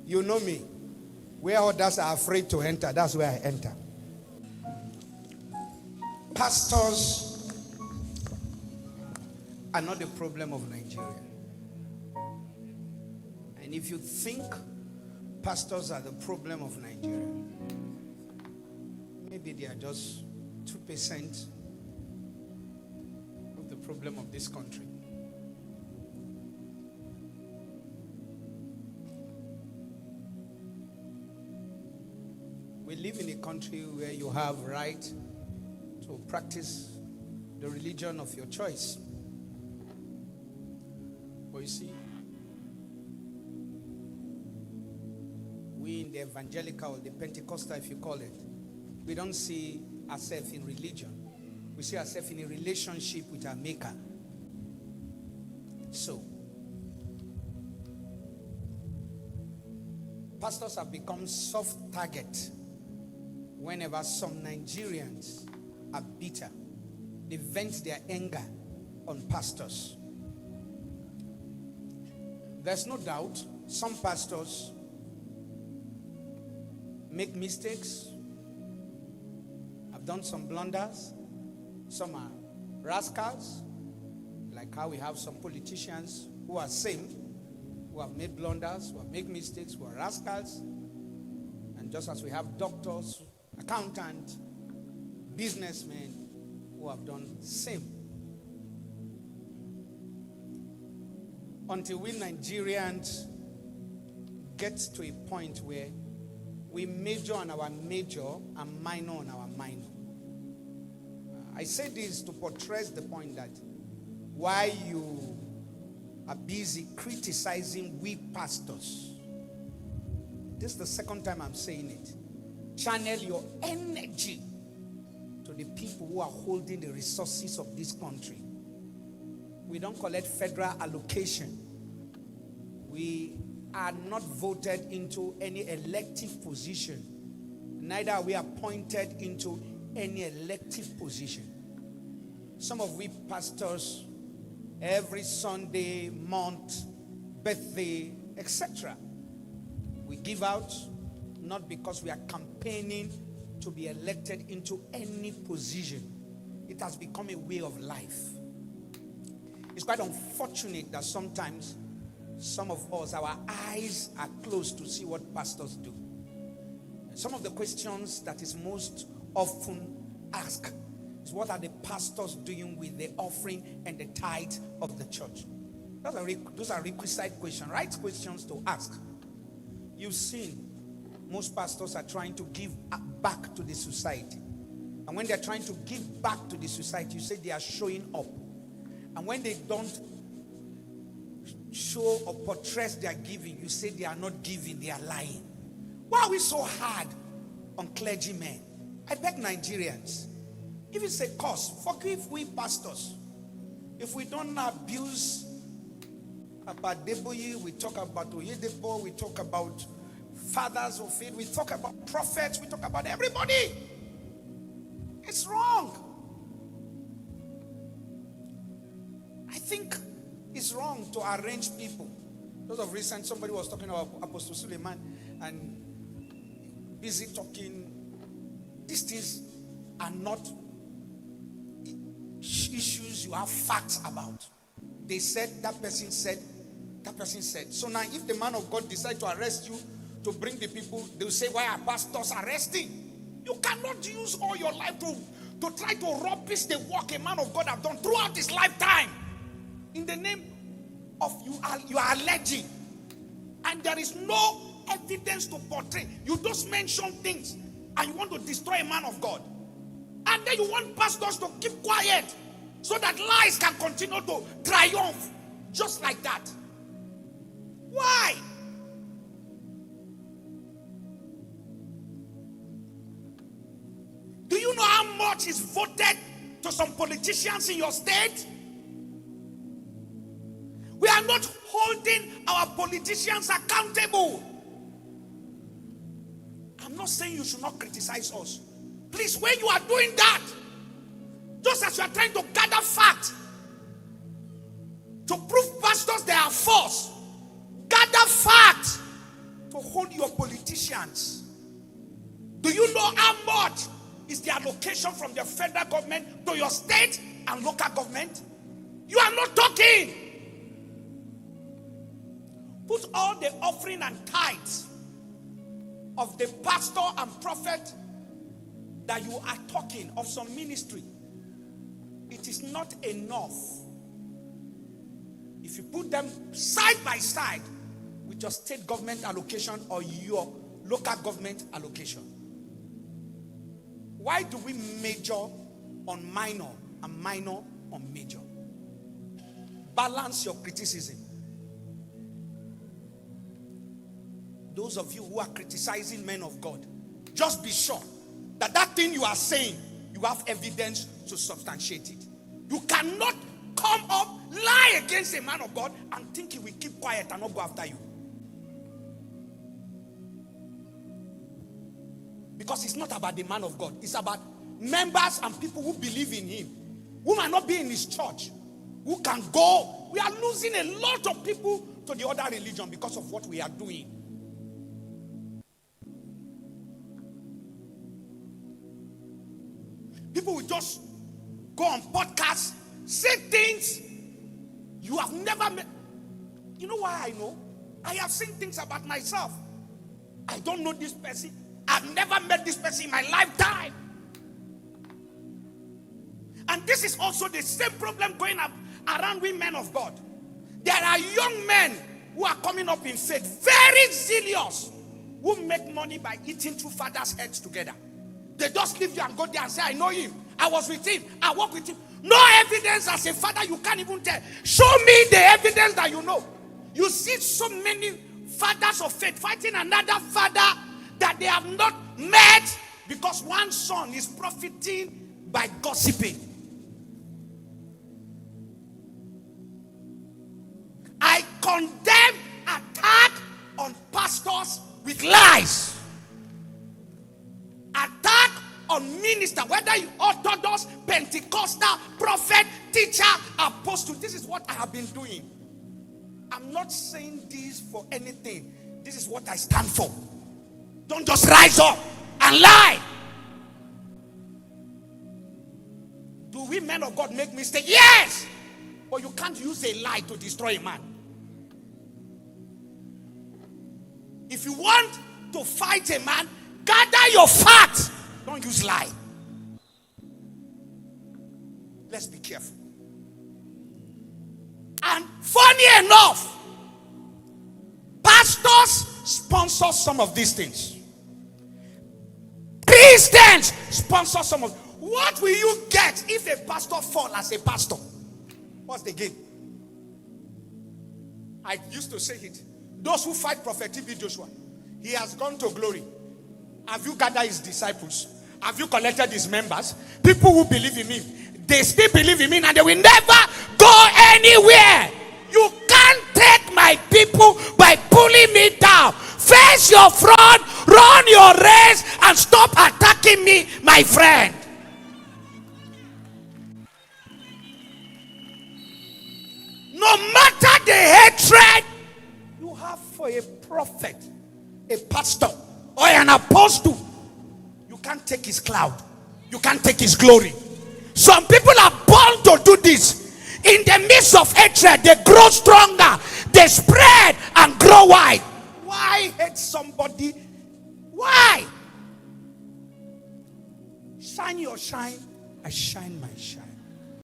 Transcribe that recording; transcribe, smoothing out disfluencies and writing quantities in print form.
You know me. Where others are afraid to enter, that's where I enter. Pastors are not the problem of Nigeria. And if you think pastors are the problem of Nigeria, maybe they are just 2% of the problem of this country. We live in a country where you have right to practice the religion of your choice. But you see, we in the evangelical, the Pentecostal, if you call it, we don't see ourselves in religion. We see ourselves in a relationship with our Maker. So, pastors have become soft target whenever some Nigerians are bitter. They vent their anger on pastors. There's no doubt some pastors make mistakes, have done some blunders. Some are rascals, like how we have some politicians who are same, who have made blunders, who have made mistakes, who are rascals. And just as we have doctors, accountants, businessmen who have done same. Until we Nigerians get to a point where we major on our major and minor on our minor. I say this to portray the point that why you are busy criticizing we pastors. This is the second time I'm saying it. Channel your energy to the people who are holding the resources of this country. We don't collect federal allocation. We are not voted into any elective position. Neither are we appointed into any elective position. Some of we pastors, every Sunday, month, birthday, etc., we give out not because we are campaigning to be elected into any position. It has become a way of life. It's quite unfortunate that sometimes some of us, our eyes are closed to see what pastors do. Some of the questions that is most often asked is, what are the pastors doing with the offering and the tithe of the church? Those are requisite questions, right questions to ask. You've seen most pastors are trying to give back to the society. And when they're trying to give back to the society, you say they are showing up. And when they don't show or portray their giving, you say they are not giving, they are lying. Why are we so hard on clergymen? I beg Nigerians, if it's a cause, forgive we pastors. If we don't abuse about Deboye, we talk about Oyedepo, we talk about fathers of faith, we talk about prophets, we talk about everybody. It's wrong. I think it's wrong to arrange people. Those of recent, somebody was talking about Apostle Suleman and busy talking. These things are not issues you have facts about. They said, that person said, that person said. So now if the man of God decides to arrest you to bring the people, they'll say, why are pastors arresting? You cannot use all your life to try to rubbish the work a man of God have done throughout his lifetime. In the name of you are alleging. And there is no evidence to portray. You just mention things and you want to destroy a man of God. And then you want pastors to keep quiet so that lies can continue to triumph just like that. Why? Do you know how much is voted to some politicians in your state? We are not holding our politicians accountable. I'm not saying you should not criticize us. Please, when you are doing that, just as you are trying to gather facts to prove pastors they are false, gather facts to hold your politicians? Do you know how much is the allocation from the federal government to your state and local government? You are not talking. Put all the offering and tithes of the pastor and prophet that you are talking of some ministry. It is not enough. If you put them side by side with your state government allocation or your local government allocation. Why do we major on minor and minor on major? Balance your criticism. Those of you who are criticizing men of God, just be sure that that thing you are saying, you have evidence to substantiate it. You cannot come up, lie against a man of God and think he will keep quiet and not go after you. Because it's not about the man of God. It's about members and people who believe in him, who might not be in his church, who can go. We are losing a lot of people to the other religion because of what we are doing. People will just go on podcasts, say things you have never met. You know why I know? I have seen things about myself. I don't know this person. I've never met this person in my lifetime. And this is also the same problem going up around with men of God. There are young men who are coming up in faith, very zealous, who make money by eating two fathers' heads together. They just leave you and go there and say, I know him. I was with him. I work with him. No evidence as a father, you can't even tell. Show me the evidence that you know. You see so many fathers of faith fighting another father that they have not met because one son is profiting by gossiping. I condemn attack on pastors with lies. Attack on minister, whether you Orthodox, Pentecostal, prophet, teacher, apostle. This is what I have been doing. I'm not saying this for anything. This is what I stand for. Don't just rise up and lie. Do we men of God make mistakes? Yes. But you can't use a lie to destroy a man. If you want to fight a man, gather your facts. Don't use lie. Let's be careful. And funny enough, pastors sponsor some of these things. Christians sponsor some of. What will you get if a pastor falls as a pastor? What's the gain? I used to say it. Those who fight Prophet T.B. Joshua, he has gone to glory. Have you gathered his disciples? Have you collected his members? People who believe in him, they still believe in him and they will never go anywhere. You can't take my people by pulling me down. Face your front, run your race, and stop attacking me, my friend. No matter the hatred you have for a prophet, a pastor, or an apostle, you can't take his cloud. You can't take his glory. Some people are born to do this. In the midst of hatred, they grow stronger. They spread and grow wide. Why hate somebody? Why? Shine your shine, I shine my shine.